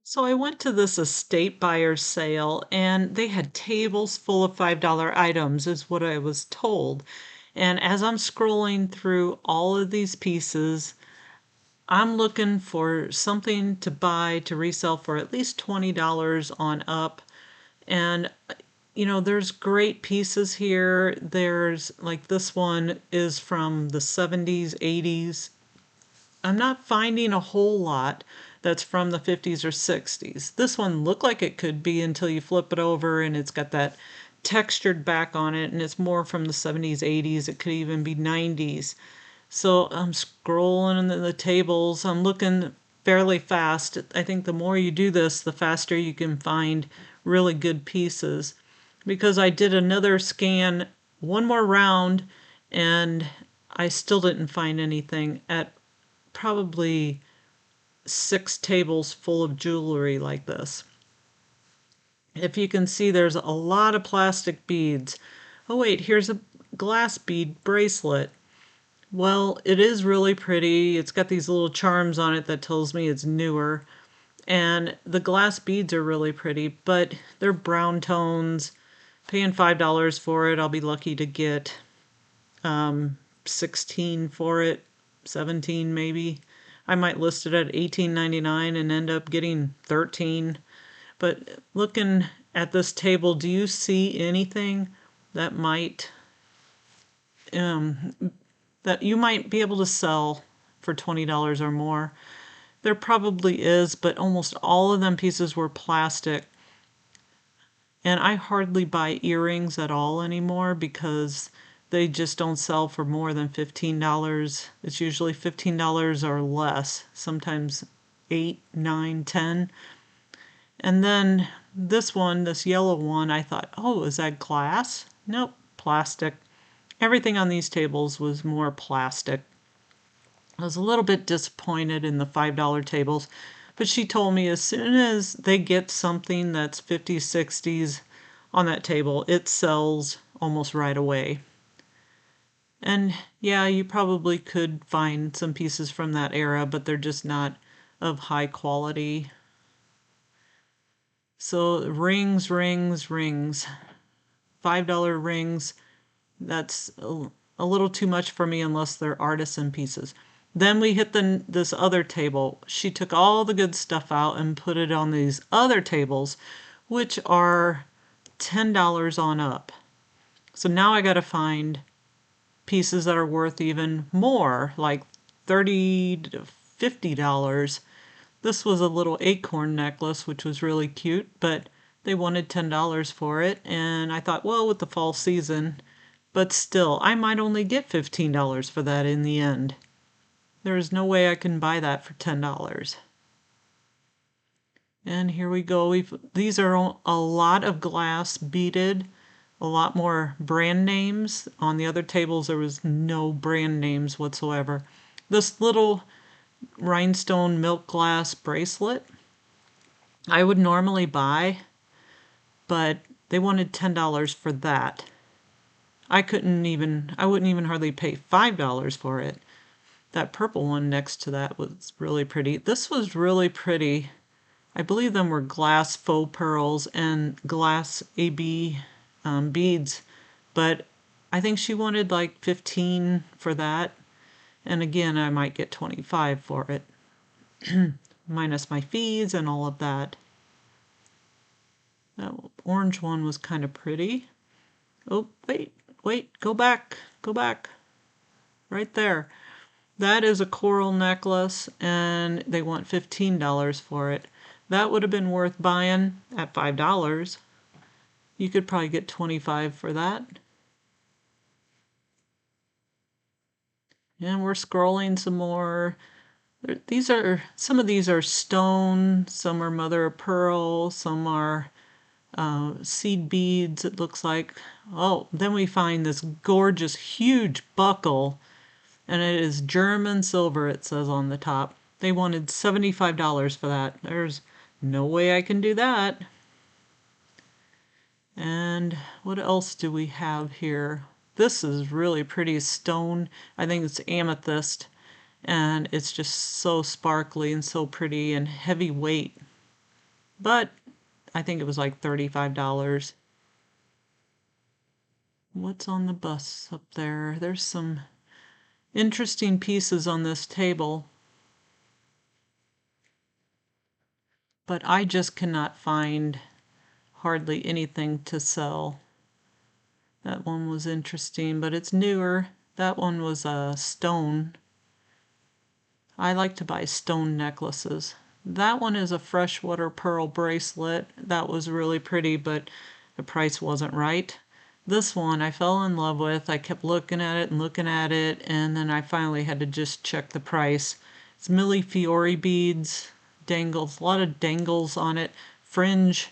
So I went to this estate buyer's sale and they had tables full of $5 items, is what I was told. And as I'm scrolling through all of these pieces, I'm looking for something to buy to resell for at least $20 on up. And there's great pieces here. There's like this one is from the 70s, 80s. I'm not finding a whole lot that's from the 50s or 60s. This one looked like it could be until you flip it over and it's got that textured back on it, and it's more from the 70s, 80s. It could even be 90s. So I'm scrolling in the tables. I'm looking fairly fast. I think the more you do this, the faster you can find really good pieces. Because I did another scan, one more round, and I still didn't find anything at probably 6 tables full of jewelry like this. If you can see, there's a lot of plastic beads. Oh wait, here's a glass bead bracelet. Well, it is really pretty. It's got these little charms on it that tells me it's newer. And the glass beads are really pretty, but they're brown tones. Paying $5 for it, I'll be lucky to get 16 for it, 17 maybe. I might list it at $18.99 and end up getting 13. But looking at this table, do you see anything that might that you might be able to sell for $20 or more? There probably is, but almost all of them pieces were plastic. And I hardly buy earrings at all anymore because they just don't sell for more than $15. It's usually $15 or less, sometimes 8, 9, 10. And then this one, this yellow one, I thought, oh, is that glass? Nope, plastic. Everything on these tables was more plastic. I was a little bit disappointed in the $5 tables, but she told me as soon as they get something that's 50s, 60s on that table, it sells almost right away. And yeah, you probably could find some pieces from that era, but they're just not of high quality. So rings, rings, rings. $5 rings, that's a little too much for me unless they're artisan pieces. Then we hit this other table. She took all the good stuff out and put it on these other tables, which are $10 on up. So now I got to find pieces that are worth even more, like $30 to $50. This was a little acorn necklace, which was really cute, but they wanted $10 for it, and I thought, well, with the fall season, but still, I might only get $15 for that in the end. There is no way I can buy that for $10. And here we go. These are a lot of glass beaded, a lot more brand names. On the other tables, there was no brand names whatsoever. This little rhinestone milk glass bracelet, I would normally buy, but they wanted $10 for that. I wouldn't even hardly pay $5 for it. That purple one next to that was really pretty. This was really pretty. I believe them were glass faux pearls and glass AB beads, but I think she wanted like 15 for that. And again, I might get 25 for it, minus my fees and all of that. That orange one was kind of pretty. Oh, wait, go back. Right there. That is a coral necklace, and they want $15 for it. That would have been worth buying at $5. You could probably get 25 for that. And we're scrolling some more. Some of these are stone, some are mother of pearl, some are seed beads, it looks like. Oh, then we find this gorgeous, huge buckle, and it is German silver, it says on the top. They wanted $75 for that. There's no way I can do that. And what else do we have here? This is really pretty stone. I think it's amethyst. And it's just so sparkly and so pretty and heavy weight. But I think it was like $35. What's on the bus up there? There's some interesting pieces on this table. But I just cannot find hardly anything to sell. That one was interesting, but it's newer. That one was a stone. I like to buy stone necklaces. That one is a freshwater pearl bracelet. That was really pretty, but the price wasn't right. This one I fell in love with. I kept looking at it and looking at it, and then I finally had to just check the price. It's Millefiori beads, dangles, a lot of dangles on it, fringe,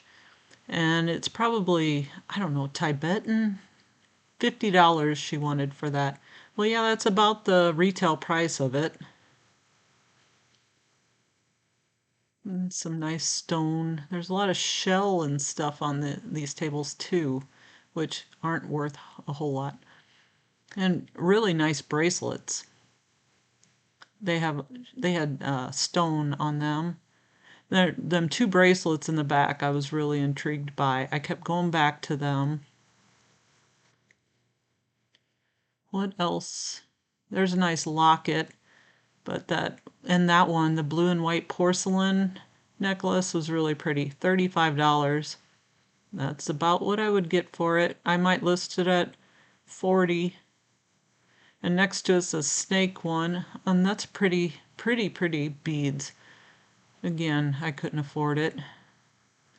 and it's probably, I don't know, Tibetan? $50 she wanted for that. Well, yeah, that's about the retail price of it. And some nice stone. There's a lot of shell and stuff on these tables too, which aren't worth a whole lot. And really nice bracelets. They had stone on them. Them two bracelets in the back I was really intrigued by. I kept going back to them. What else? There's a nice locket, but that one, the blue and white porcelain necklace was really pretty. $35. That's about what I would get for it. I might list it at 40. And next to it's a snake one, and that's pretty beads. Again, I couldn't afford it.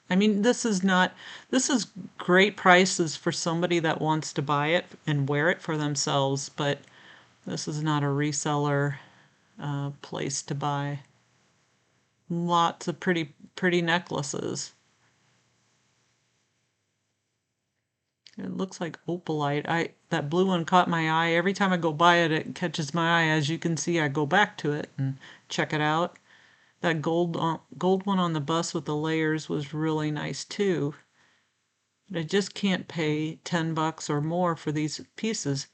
I mean, this is great prices for somebody that wants to buy it and wear it for themselves, but this is not a reseller place to buy. Lots of pretty necklaces. It looks like opalite. That blue one caught my eye. Every time I go by it, it catches my eye. As you can see, I go back to it and check it out. That gold one on the bus with the layers was really nice too. But I just can't pay $10 or more for these pieces.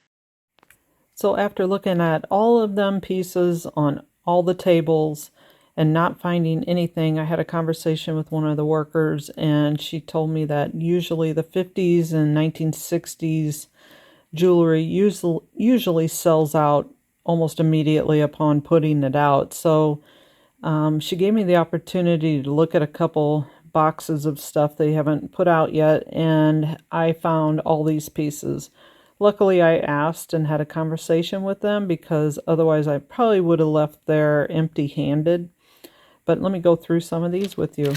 So after looking at all of them pieces on all the tables and not finding anything, I had a conversation with one of the workers, and she told me that usually the 50s and 1960s jewelry usually sells out almost immediately upon putting it out. So she gave me the opportunity to look at a couple boxes of stuff they haven't put out yet, and I found all these pieces. Luckily, I asked and had a conversation with them, because otherwise I probably would have left there empty-handed. But let me go through some of these with you.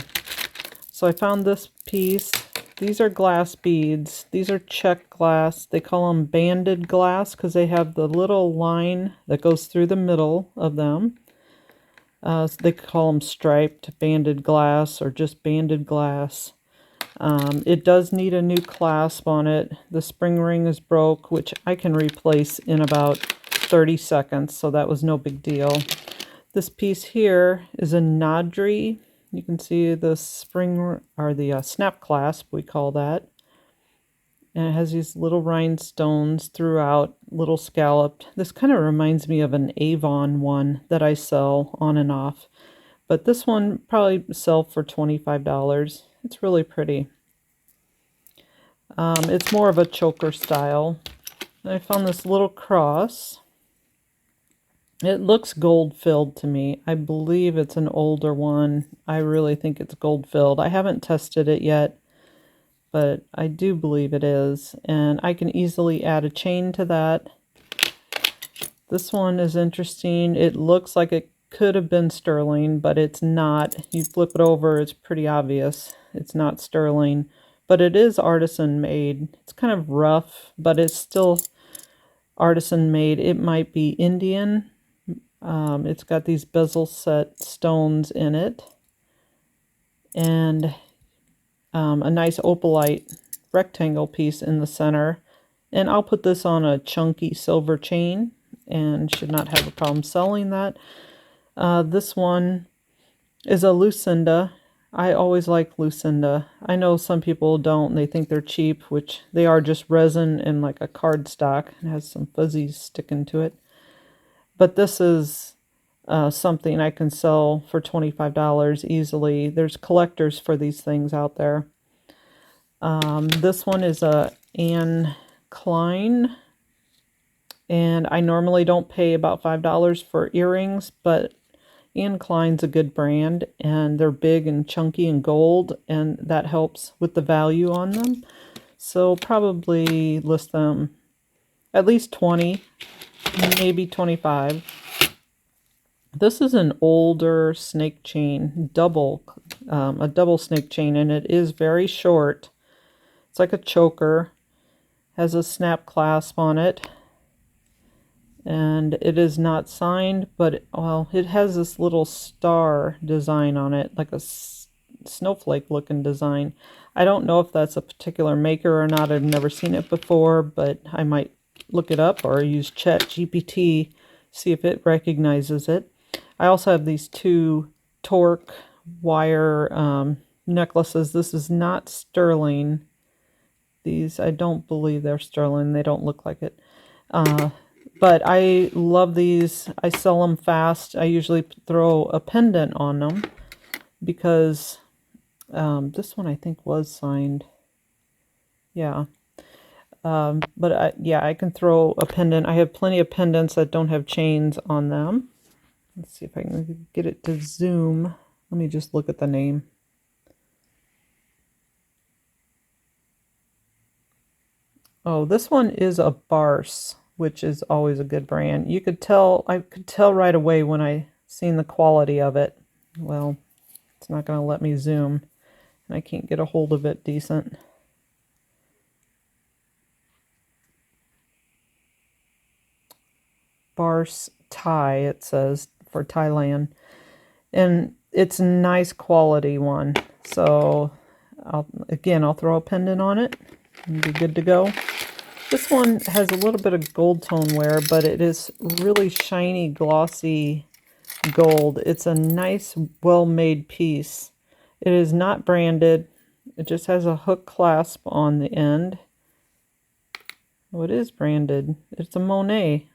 So I found this piece. These are glass beads. These are check glass. They call them banded glass because they have the little line that goes through the middle of them. So they call them striped banded glass or just banded glass. It does need a new clasp on it. The spring ring is broke, which I can replace in about 30 seconds, so that was no big deal. This piece here is a Nadri. You can see the spring, or the snap clasp, we call that. And it has these little rhinestones throughout, little scalloped. This kind of reminds me of an Avon one that I sell on and off. But this one probably sell for $25. It's really pretty. It's more of a choker style. I found this little cross. It looks gold filled to me. I believe it's an older one. I really think it's gold filled. I haven't tested it yet, but I do believe it is. And I can easily add a chain to that. This one is interesting. It looks like it could have been sterling, but it's not. You flip it over, it's pretty obvious. It's not sterling, but it is artisan made. It's kind of rough, but it's still artisan made. It might be Indian. It's got these bezel set stones in it, and a nice opalite rectangle piece in the center. And I'll put this on a chunky silver chain and should not have a problem selling that. This one is a Lucinda. I always like Lucinda. I know some people don't. They think they're cheap, which they are, just resin and like a cardstock. It has some fuzzies sticking to it. But this is something I can sell for $25 easily. There's collectors for these things out there. This one is a Anne Klein, and I normally don't pay about $5 for earrings, but Anne Klein's a good brand, and they're big and chunky and gold, and that helps with the value on them. So probably list them at least 20, maybe 25. This is an older snake chain, a double snake chain, and it is very short. It's like a choker, has a snap clasp on it, and it is not signed, but well, it has this little star design on it, like a snowflake looking design. I don't know if that's a particular maker or not. I've never seen it before, but I might look it up or use ChatGPT, see if it recognizes it. I also have these two torque wire necklaces. This is not sterling. These, I don't believe they're sterling. They don't look like it. But I love these. I sell them fast. I usually throw a pendant on them because this one I think was signed. Yeah. Yeah, I can throw a pendant. I have plenty of pendants that don't have chains on them. Let's see if I can get it to zoom. Let me just look at the name. Oh, this one is a Barse, which is always a good brand. I could tell right away when I seen the quality of it. Well, it's not going to let me zoom, and I can't get a hold of it decent. Barse Thai, it says, for Thailand. And it's a nice quality one. So, I'll throw a pendant on it and be good to go. This one has a little bit of gold tone wear, but it is really shiny, glossy gold. It's a nice, well-made piece. It is not branded. It just has a hook clasp on the end. Oh, it is branded. It's a Monet.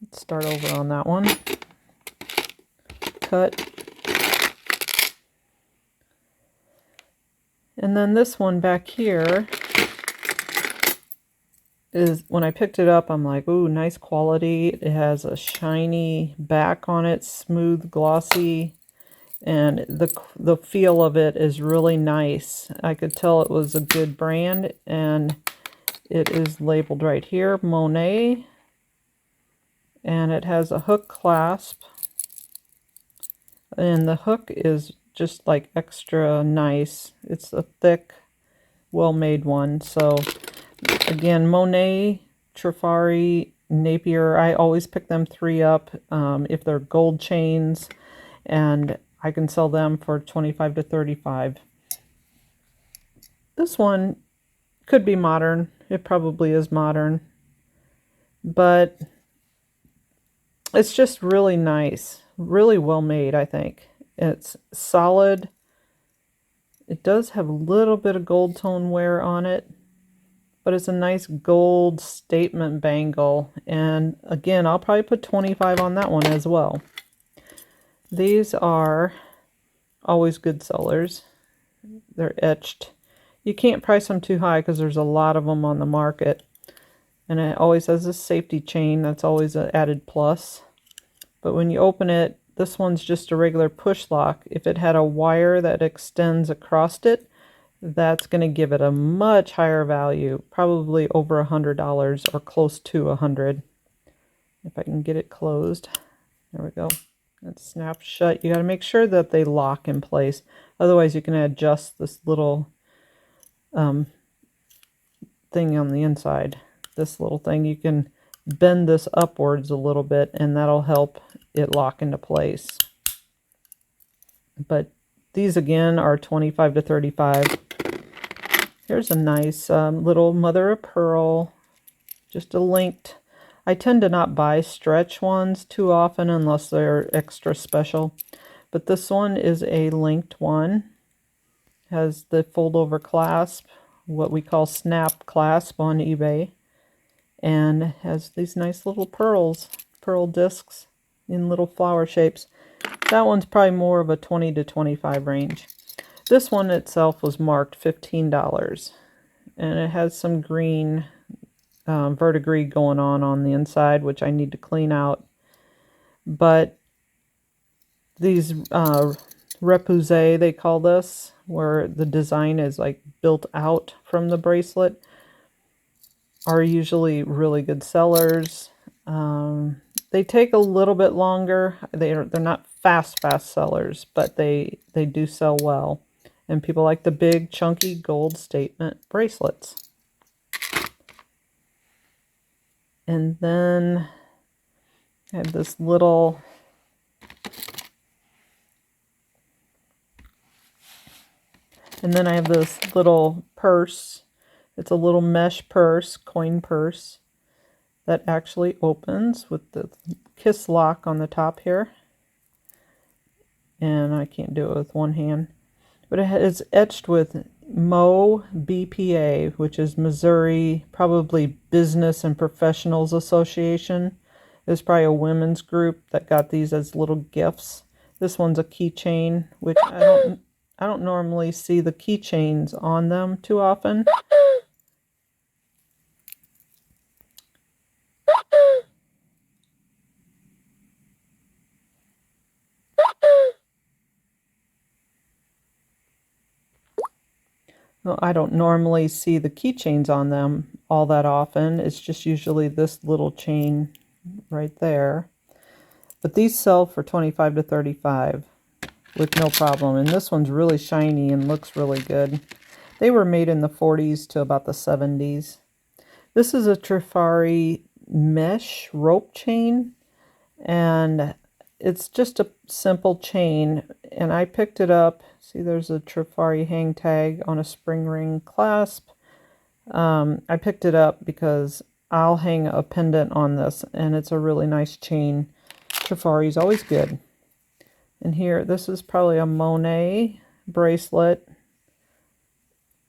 Let's start over on that one. Cut. And then this one back here is, when I picked it up, I'm like, ooh, nice quality. It has a shiny back on it, smooth, glossy, and the feel of it is really nice. I could tell it was a good brand, and it is labeled right here, Monet, and it has a hook clasp, and the hook is just like extra nice. It's a thick, well-made one. So again, Monet, Trifari, Napier, I always pick them 3 up if they're gold chains, and I can sell them for $25 to $35. This one could be modern. It probably is modern, but it's just really nice, really well made, I think. It's solid. It does have a little bit of gold tone wear on it, but it's a nice gold statement bangle. And again, I'll probably put 25 on that one as well. These are always good sellers. They're etched. You can't price them too high because there's a lot of them on the market. And it always has a safety chain. That's always an added plus. But when you open it, this one's just a regular push lock. If it had a wire that extends across it, that's going to give it a much higher value, probably over $100 or close to $100. If I can get it closed. There we go. It snaps shut. You got to make sure that they lock in place. Otherwise, you can adjust this little thing on the inside. This little thing, you can bend this upwards a little bit, and that'll help it lock into place. But these again are $25 to $35. Here's a nice little mother of pearl, just a linked I tend to not buy stretch ones too often unless they're extra special. But this one is a linked one. Has the fold over clasp, what we call snap clasp on eBay, and has these nice little pearl discs in little flower shapes. That one's probably more of a 20 to 25 range. This one itself was marked $15, and it has some green verdigris going on the inside, which I need to clean out. But these repousse, they call this, where the design is like built out from the bracelet, are usually really good sellers. They take a little bit longer. They're not fast sellers, but they do sell well. And people like the big chunky gold statement bracelets. And then I have this little purse. It's a little mesh purse, coin purse, that actually opens with the kiss lock on the top here. And I can't do it with one hand. But it is etched with Mo BPA, which is Missouri, probably Business and Professionals Association. There's probably a women's group that got these as little gifts. This one's a keychain, which I don't normally see the keychains on them too often. Well, I don't normally see the keychains on them all that often. It's just usually this little chain right there. But these sell for $25 to $35 with no problem. And this one's really shiny and looks really good. They were made in the 40s to about the 70s. This is a Trifari mesh rope chain, and it's just a simple chain, and I picked it up. See, there's a Trifari hang tag on a spring ring clasp. I picked it up because I'll hang a pendant on this, and it's a really nice chain. Trifari's always good. And here, this is probably a Monet bracelet.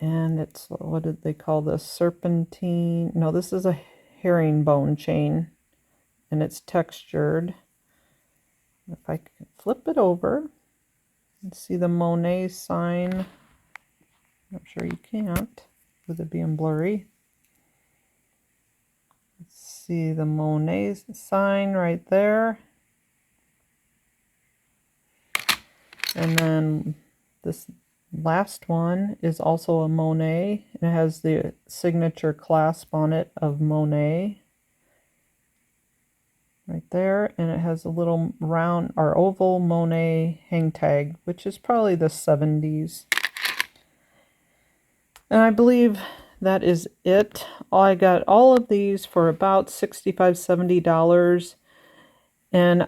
And it's, what did they call this? Serpentine. No, this is a herringbone chain. And it's textured. If I can flip it over and see the Monet sign. I'm sure you can't with it being blurry. Let's see the Monet sign right there. And then this last one is also a Monet. It has the signature clasp on it of Monet right there, and it has a little round or oval Monet hang tag, which is probably the 70s. And I believe that is it. I got all of these for about $65, $70, and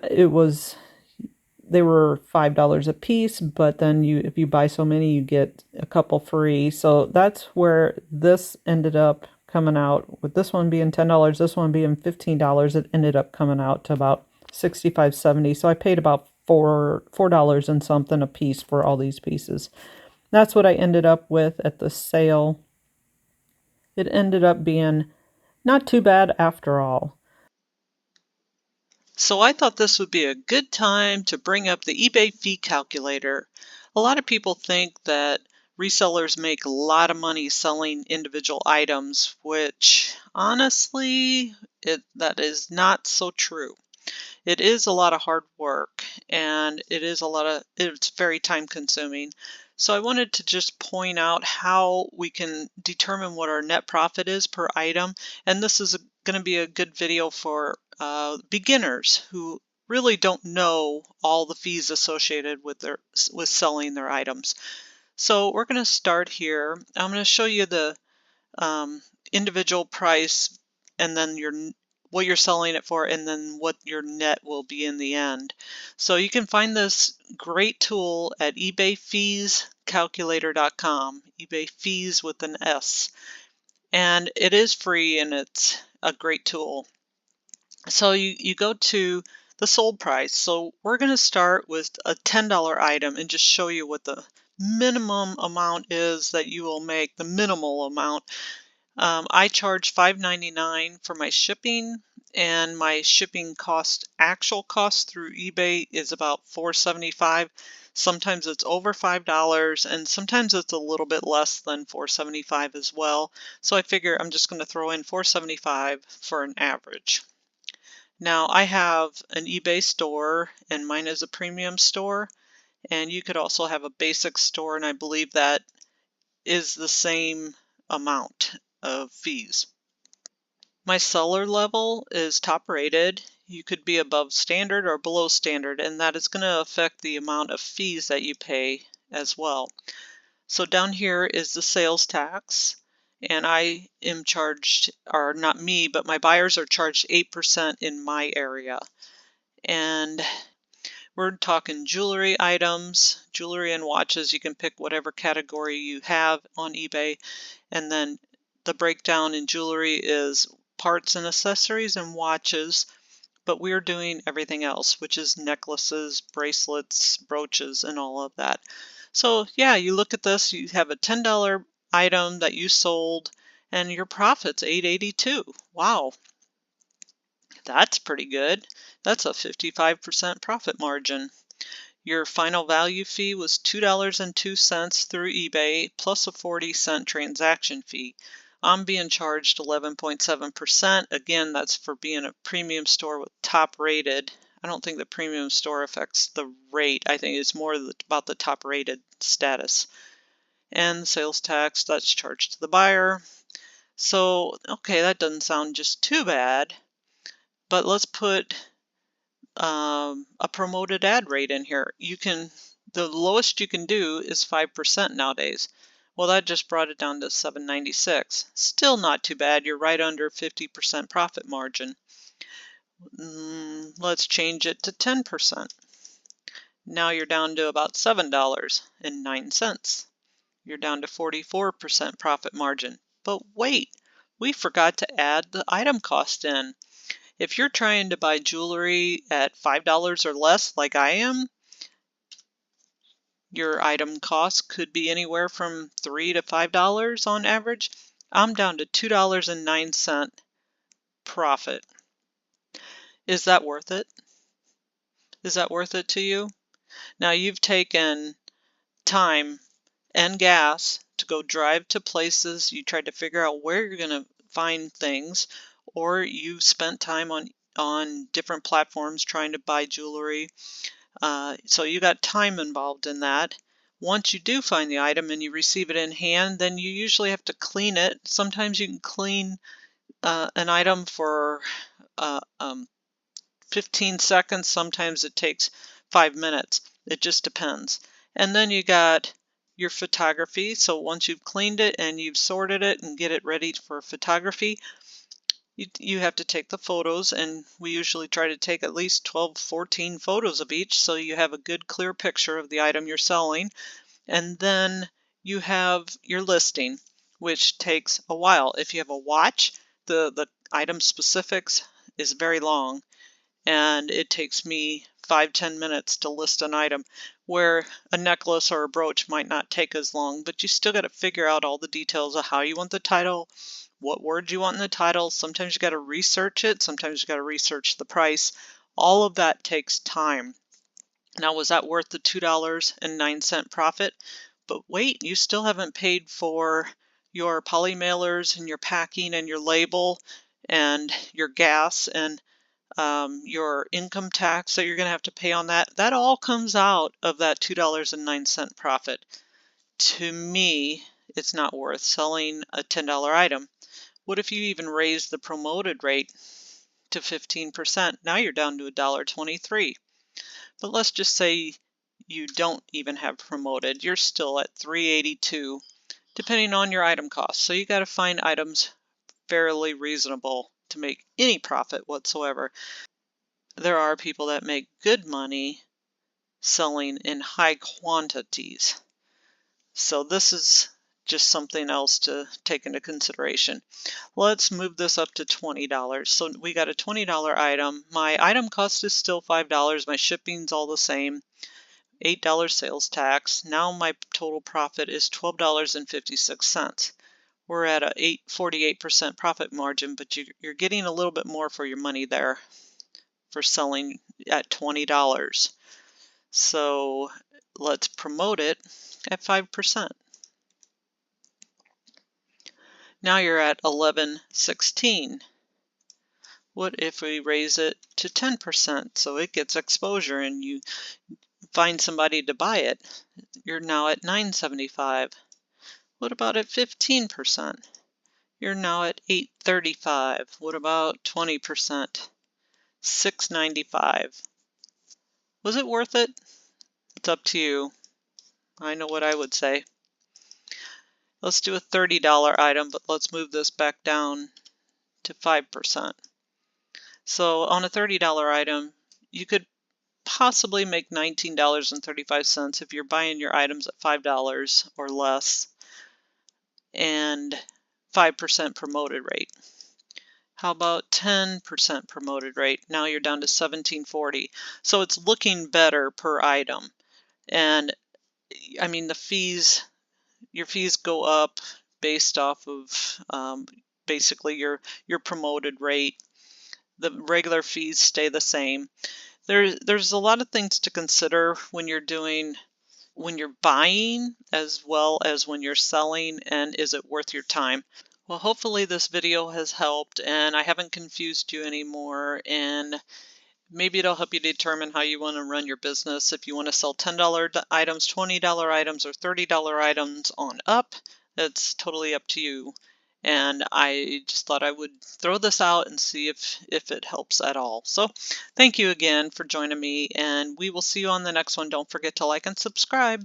they were $5 a piece, but then if you buy so many, you get a couple free. So that's where this ended up coming out. With this one being $10, this one being $15, it ended up coming out to about $65, $70. So I paid about $4 and something a piece for all these pieces. That's what I ended up with at the sale. It ended up being not too bad after all. So I thought this would be a good time to bring up the eBay fee calculator. A lot of people think that resellers make a lot of money selling individual items, which honestly, that is not so true. It is a lot of hard work, and it's very time consuming. So I wanted to just point out how we can determine what our net profit is per item. And this is going to be a good video for beginners who really don't know all the fees associated with selling their items. So we're going to start here. I'm going to show you the individual price, and then what you're selling it for, and then what your net will be in the end. So you can find this great tool at ebayfeescalculator.com, eBay fees with an S. And it is free, and it's a great tool. So you go to the sold price. So we're going to start with a $10 item and just show you what the minimum amount is that you will make, the minimal amount. I charge $5.99 for my shipping, and my shipping cost, actual cost through eBay, is about $4.75. Sometimes it's over $5, and sometimes it's a little bit less than $4.75 as well. So I figure I'm just going to throw in $4.75 for an average. Now I have an eBay store, and mine is a premium store, and you could also have a basic store, and I believe that is the same amount of fees. My seller level is top rated. You could be above standard or below standard, and that is going to affect the amount of fees that you pay as well. So down here is the sales tax, and I am charged, or not me, but my buyers are charged 8% in my area. And we're talking jewelry items, jewelry and watches. You can pick whatever category you have on eBay. And then the breakdown in jewelry is parts and accessories and watches, but we're doing everything else, which is necklaces, bracelets, brooches, and all of that. So yeah, you look at this, you have a $10 item that you sold, and your profit's $8.82. Wow, that's pretty good. That's a 55% profit margin. Your final value fee was $2.02 through eBay plus a 40-cent transaction fee. I'm being charged 11.7%. Again, that's for being a premium store with top rated. I don't think the premium store affects the rate. I think it's more about the top rated status. And sales tax, that's charged to the buyer. So, okay, that doesn't sound just too bad. But let's put a promoted ad rate in here. The lowest you can do is 5% nowadays. Well, that just brought it down to $7.96. Still not too bad. You're right under 50% profit margin. Let's change it to 10%. Now you're down to about $7.09. You're down to 44% profit margin. But wait, we forgot to add the item cost in. If you're trying to buy jewelry at $5 or less, like I am, your item cost could be anywhere from $3 to $5 on average. I'm down to $2.09 profit. Is that worth it? Is that worth it to you? Now you've taken time and gas to go drive to places. You tried to figure out where you're going to find things, or you spent time on different platforms trying to buy jewelry. So you got time involved in that. Once you do find the item and you receive it in hand, then you usually have to clean it. Sometimes you can clean an item for uh, um, 15 seconds. Sometimes it takes 5 minutes. It just depends. And then you got your photography. So once you've cleaned it and you've sorted it and get it ready for photography, you have to take the photos, and we usually try to take at least 12, 14 photos of each so you have a good clear picture of the item you're selling. And then you have your listing, which takes a while. If you have a watch, the item specifics is very long, and it takes me 5-10 minutes to list an item, where a necklace or a brooch might not take as long, but you still got to figure out all the details of how you want the title, what words you want in the title. Sometimes you got to research it, sometimes you got to research the price. All of that takes time. Now, was that worth the $2.09 profit? But wait, you still haven't paid for your poly mailers and your packing and your label and your gas and your income tax that you're going to have to pay on that. That all comes out of that $2.09 profit. To me, it's not worth selling a $10 item. What if you even raise the promoted rate to 15%? Now you're down to $1.23. But let's just say you don't even have promoted. You're still at $3.82, depending on your item cost. So you got to find items fairly reasonable to make any profit whatsoever. There are people that make good money selling in high quantities. So this is just something else to take into consideration. Let's move this up to $20. So we got a $20 item. My item cost is still $5. My shipping's all the same. $8 sales tax. Now my total profit is $12.56. We're at a 48% profit margin, but you're getting a little bit more for your money there for selling at $20. So let's promote it at 5%. Now you're at 11.16. What if we raise it to 10% so it gets exposure and you find somebody to buy it? You're now at 9.75. What about at 15%? You're now at 8.35. What about 20%? 6.95. Was it worth it? It's up to you. I know what I would say. Let's do a $30 item, but let's move this back down to 5%. So on a $30 item, you could possibly make $19.35 if you're buying your items at $5 or less and 5% promoted rate. How about 10% promoted rate? Now you're down to $17.40. So it's looking better per item. And I mean, your fees go up based off of basically your promoted rate. The regular fees stay the same. There's a lot of things to consider when you're buying as well as when you're selling, and is it worth your time? Well, hopefully this video has helped and I haven't confused you anymore, and maybe it'll help you determine how you want to run your business. If you want to sell $10 items, $20 items, or $30 items on up, that's totally up to you. And I just thought I would throw this out and see if it helps at all. So thank you again for joining me, and we will see you on the next one. Don't forget to like and subscribe.